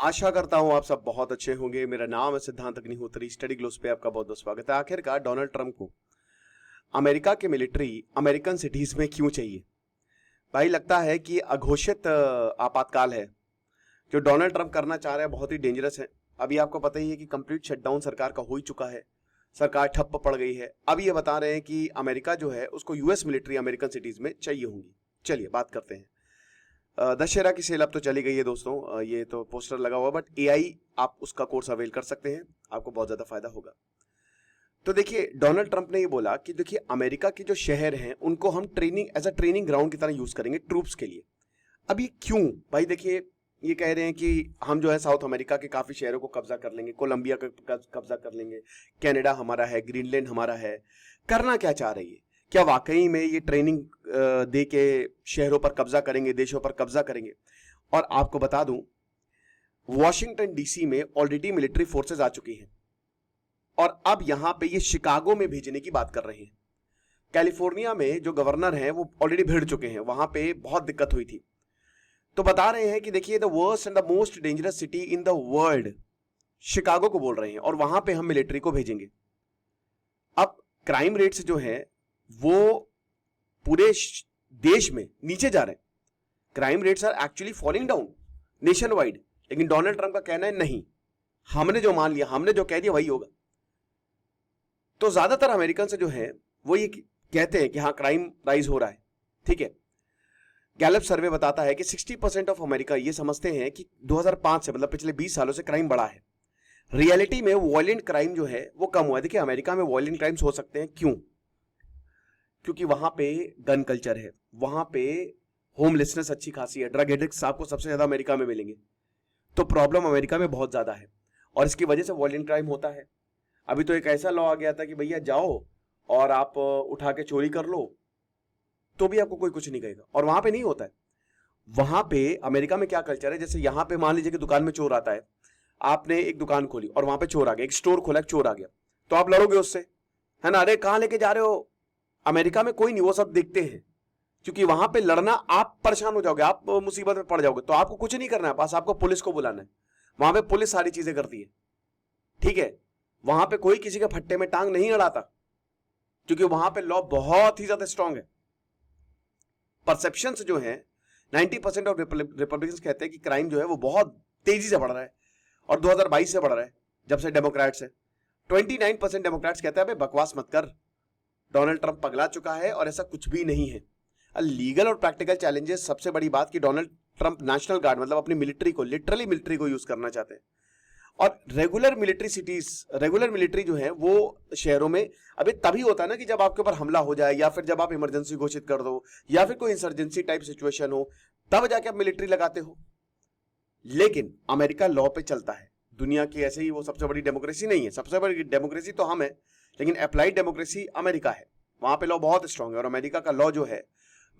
आशा करता हूं आप सब बहुत अच्छे होंगे। मेरा नाम है सिद्धांत अग्निहोत्री। स्टडी ग्लोस पे आपका बहुत बहुत स्वागत है। आखिरकार डोनाल्ड ट्रंप को अमेरिका के मिलिट्री अमेरिकन सिटीज में क्यों चाहिए? भाई लगता है कि अघोषित आपातकाल है जो डोनाल्ड ट्रंप करना चाह रहे हैं, बहुत ही डेंजरस है। अभी आपको पता ही है कि कंप्लीट शटडाउन सरकार का हो ही चुका है, सरकार ठप्प पड़ गई है। अब ये बता रहे हैं कि अमेरिका जो है उसको यूएस मिलिट्री अमेरिकन सिटीज में चाहिए होंगी। चलिए बात करते हैं। दशहरा की सेल अब तो चली गई है दोस्तों। ये तो पोस्टर लगा हुआ, बट एआई आप उसका कोर्स अवेल कर सकते हैं, आपको बहुत ज्यादा फायदा होगा। तो देखिए, डोनाल्ड ट्रंप ने ये बोला कि देखिए अमेरिका के जो शहर हैं उनको हम training as a training ground की तरह यूज करेंगे ट्रूप्स के लिए। अब ये क्यों? भाई देखिए, ये कह रहे हैं कि हम जो है साउथ अमेरिका के काफी शहरों को कब्जा कर लेंगे, कोलंबिया का कब्जा कर लेंगे, कनाडा हमारा है, ग्रीनलैंड हमारा है। करना क्या चाह रही है? क्या वाकई में ये ट्रेनिंग दे के शहरों पर कब्जा करेंगे, देशों पर कब्जा करेंगे? और आपको बता दूं, वॉशिंगटन डीसी में ऑलरेडी मिलिट्री फोर्सेस आ चुकी हैं और अब यहां पे ये शिकागो में भेजने की बात कर रहे हैं। कैलिफोर्निया में जो गवर्नर हैं वो ऑलरेडी भिड़ चुके हैं, वहां पे बहुत दिक्कत हुई थी। तो बता रहे हैं कि देखिए, the worst and the most dangerous city in the world Chicago को बोल रहे हैं, और वहां पे हम मिलिट्री को भेजेंगे। अब क्राइम रेट्स जो है वो पूरे देश में नीचे जा रहे हैं। Crime rates are actually falling down nationwide, लेकिन डोनाल्ड ट्रंप का कहना है नहीं, हमने जो मान लिया, हमने जो कह दिया वही होगा। तो ज्यादातर अमेरिकन से जो है वो ये कहते हैं कि हाँ, क्राइम राइज हो रहा है। ठीक है, गैलप सर्वे बताता है कि 60% ऑफ अमेरिका ये समझते हैं कि 2005 से, मतलब पिछले 20 सालों से क्राइम बढ़ा है। रियलिटी में वायलेंट क्राइम जो है वो कम हुआ है। देखिए, अमेरिका में वायलेंट क्राइम्स हो सकते हैं, क्यों? क्योंकि वहां पे गन कल्चर है, वहां पे होमलेसनेस अच्छी खासी है, ड्रग एडिक्ट्स आपको सबसे ज्यादा अमेरिका में मिलेंगे। तो प्रॉब्लम अमेरिका में बहुत ज्यादा है और इसकी वजह से वायलेंट क्राइम होता है। अभी तो एक ऐसा लॉ आ गया था कि भैया जाओ और आप उठा के चोरी कर लो तो भी आपको कोई कुछ नहीं कहेगा, और वहां पे नहीं होता है। वहां पे अमेरिका में क्या कल्चर है, जैसे यहां पे मान लीजिए कि दुकान में चोर आता है, आपने एक दुकान खोली और वहां पे चोर आ गया, एक स्टोर खोला, चोर आ गया, तो आप लड़ोगे उससे, है ना? अरे कहां लेके जा रहे हो? अमेरिका में कोई नहीं, वो सब देखते हैं, क्योंकि वहां पे लड़ना आप परेशान हो जाओगे, आप मुसीबत में पड़ जाओगे। तो आपको कुछ नहीं करना है, बस आपको पुलिस को बुलाना है। वहां पे पुलिस सारी चीजें करती है। ठीक है, वहां पे कोई किसी के फट्टे में टांग नहीं अड़ाता, क्योंकि वहां पे लॉ बहुत ही ज्यादा स्ट्रांग है। परसेप्शन जो है, 90% ऑफ रिपब्लिकन्स कहते हैं कि क्राइम जो है वो बहुत तेजी से बढ़ रहा है, और 2022 से बढ़ रहा है जब से डेमोक्रेट्स है। 29% डेमोक्रेट्स कहते हैं बकवास मत कर, डोनाल्ड ट्रंप पगला चुका है और ऐसा कुछ भी नहीं है। लीगल और प्रैक्टिकल चैलेंजेस, सबसे बड़ी बात कि डोनाल्ड ट्रंप नेशनल गार्ड मतलब अपनी मिलिट्री को, लिटरली मिलिट्री को यूज करना चाहते हैं। और रेगुलर मिलिट्री जो है वो शहरों में अभी तभी होता है ना कि जब आपके ऊपर हमला हो जाए, या फिर जब आप इमरजेंसी घोषित कर दो, या फिर कोई इंसर्जेंसी टाइप सिचुएशन हो, तब जाके आप मिलिट्री लगाते हो। लेकिन अमेरिका लॉ पे चलता है। दुनिया की ऐसे ही वो सबसे बड़ी डेमोक्रेसी नहीं है, सबसे बड़ी डेमोक्रेसी तो हम है, लेकिन अप्लाइड डेमोक्रेसी अमेरिका है। वहां पे लॉ बहुत स्ट्रांग है, और अमेरिका का लॉ जो है,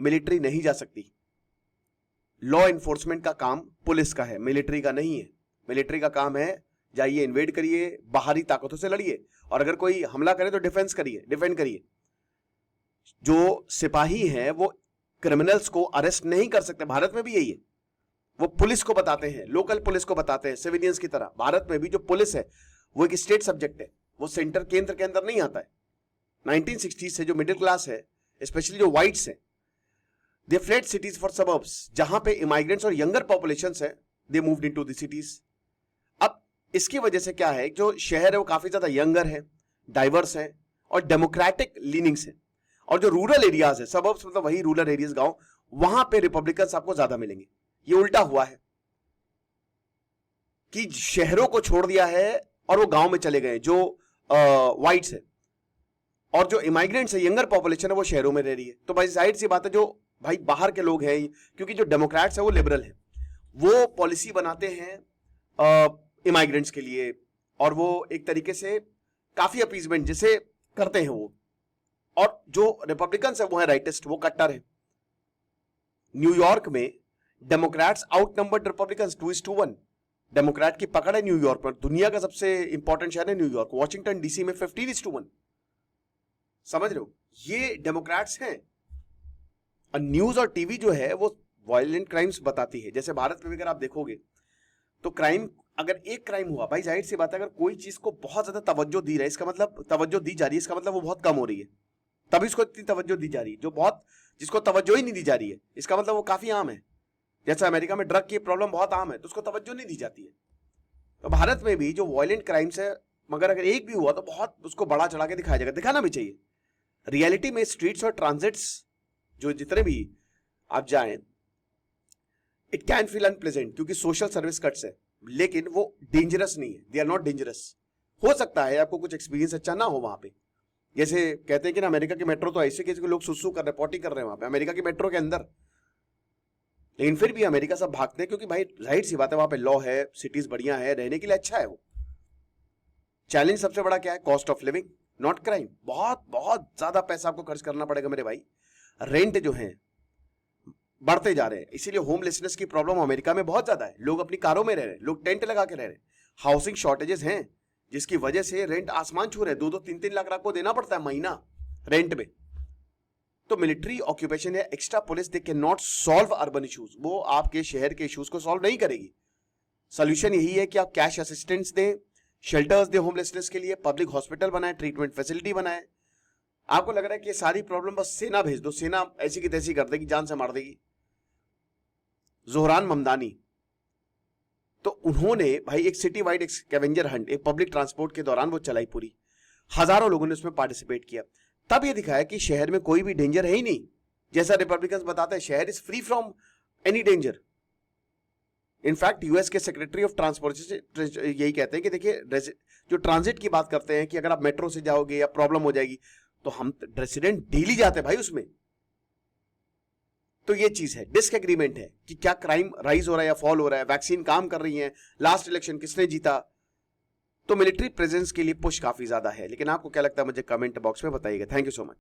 मिलिट्री नहीं जा सकती। लॉ इन्फोर्समेंट का काम पुलिस का है, मिलिट्री का नहीं है। मिलिट्री का काम है जाइए, इन्वेड करिए, बाहरी ताकतों से लड़िए, और अगर कोई हमला करे तो डिफेंस करिए, डिफेंड करिए। जो सिपाही हैं वो क्रिमिनल्स को अरेस्ट नहीं कर सकते, भारत में भी यही है। वो पुलिस को बताते हैं, लोकल पुलिस को बताते हैं, सिविलियंस की तरह। भारत में भी जो पुलिस है वो एक स्टेट सब्जेक्ट है, वो सेंटर केंद्र के अंदर नहीं आता है। 1960 से जो मिडिल क्लास है, स्पेशली जो व्हाइट्स है, they fled cities for suburbs, जहां पे इमाइग्रेंट्स और यंगर पॉपुलेशन है, they moved into the cities. अब इसकी वजह से क्या है, जो शहर है वो काफी ज्यादा यंगर है, डाइवर्स है और डेमोक्रेटिक लीनिंग्स है। और जो रूरल एरियाज है, सबर्ब्स मतलब वही रूरल एरियाज, गांव, वहां पे रिपब्लिकन्स आपको ज्यादा मिलेंगे। ये उल्टा हुआ है कि शहरों को छोड़ दिया है और वो गांव में चले गए जो व्हाइट्स है, और जो इमाइग्रेंट्स है, यंगर पॉपुलेशन है, वो शहरों में रह रही है। तो भाई जाहिर सी बात है, जो भाई बाहर के लोग हैं, क्योंकि जो डेमोक्रेट्स है वो लिबरल है, वो पॉलिसी बनाते हैं इमाइग्रेंट्स के लिए, और वो एक तरीके से काफी अपीजमेंट जिसे करते हैं वो। और जो रिपब्लिकन्स है वो है राइटिस्ट, वो कट्टर है। न्यूयॉर्क में Democrats out numbered Republicans 2:1। Democrat की पकड़ है न्यूयॉर्क पर। दुनिया का सबसे इंपॉर्टेंट शहर है न्यूयॉर्क। वॉशिंगटन डीसी में 15:1। समझ रहे हो? ये डेमोक्रेट्स हैं। और न्यूज और टीवी जो है वो वायलेंट क्राइम्स बताती है। जैसे भारत में भी अगर आप देखोगे तो क्राइम, अगर एक क्राइम हुआ भाई, जाहिर सी बात है, अगर कोई चीज को बहुत ज्यादा तवज्जो दी रहा है, इसका मतलब तवज्जो दी जा रही है, इसका मतलब वो बहुत कम हो रही है, तभी इसको इतनी तवज्जो दी जा रही है। जो बहुत, जिसको तवज्जो ही नहीं दी जा रही है, इसका मतलब वो काफी आम है। जैसे अमेरिका में ड्रग की प्रॉब्लम बहुत आम है, तो उसको तवज्जो नहीं दी जाती है। तो भारत में भी जो वायलेंट क्राइम्स है, मगर अगर एक भी हुआ तो बहुत उसको बड़ा चढ़ा के दिखाया जाएगा, दिखाना भी चाहिए। रियलिटी में स्ट्रीट्स और ट्रांजिट्स जो जितने भी आप जाएं, इट कैन फील अनप्लेजेंट क्योंकि सोशल सर्विस कट्स है, लेकिन वो डेंजरस नहीं है, दे आर नॉट डेंजरस। हो सकता है आपको कुछ एक्सपीरियंस अच्छा ना हो वहां पे, जैसे कहते हैं कि ना अमेरिका की मेट्रो तो ऐसे कि लोग सुसु कर रहे हैं, पॉटी कर रहे हैं वहां पे अमेरिका की मेट्रो के अंदर, लेकिन फिर भी अमेरिका सब भागते हैं क्योंकि भाई जाहिर सी बात है वहां पे लॉ है, सिटीज बढ़िया है, रहने के लिए अच्छा है वो। चैलेंज सबसे बड़ा क्या है? Cost of living, not crime. बहुत बहुत ज्यादा पैसा आपको खर्च करना पड़ेगा मेरे भाई, रेंट जो है बढ़ते जा रहे हैं, इसीलिए होमलेसनेस की प्रॉब्लम अमेरिका में बहुत ज्यादा है। लोग अपनी कारों में रह रहे हैं, लोग टेंट लगा के रह रहे हैं, हाउसिंग शॉर्टेजेस हैं, जिसकी वजह से रेंट आसमान छू रहे हैं, 2-3 लाख आपको देना पड़ता है महीना रेंट में। तो मिलिट्री ऑक्यूपेशन है, extra police, they can not solve urban issues, वो आपके शहर के इश्यूज को सॉल्व नहीं करेगी। सोल्यूशन यही है कि आप कैश असिस्टेंस दें, शेल्टर्स दें होमलेसनेस के लिए, पब्लिक हॉस्पिटल बनाए, ट्रीटमेंट फैसिलिटी बनाए। आपको लग रहा है कि ये सारी प्रॉब्लम बस सेना भेज दो, सेना ऐसी की तैसी कर देगी, जान से मार देगी। जोहरान ममदानी, तो उन्होंने भाई एक सिटी वाइड स्कैवेंजर हंट एक पब्लिक ट्रांसपोर्ट के दौरान वो चलाई पूरी, हजारों लोगों ने उसमें पार्टिसिपेट किया। तब ये दिखाया कि शहर में कोई भी डेंजर है ही नहीं, जैसा रिपब्लिकन्स बताते हैं, शहर is free from any danger. In fact US के सेक्रेटरी ऑफ ट्रांसपोर्टेशन यही कहते हैं कि देखिए, जो ट्रांजिट की बात करते हैं कि अगर आप मेट्रो से जाओगे या प्रॉब्लम हो जाएगी, तो हम रेसिडेंट डेली जाते हैं भाई उसमें। तो ये चीज है, डिसएग्रीमेंट है कि क्या क्राइम राइज हो रहा है या फॉल हो रहा है, वैक्सीन काम कर रही है, लास्ट इलेक्शन किसने जीता। तो मिलिट्री प्रेजेंस के लिए पुश काफी ज्यादा है, लेकिन आपको क्या लगता है मुझे कमेंट बॉक्स में बताइएगा। Thank you so much.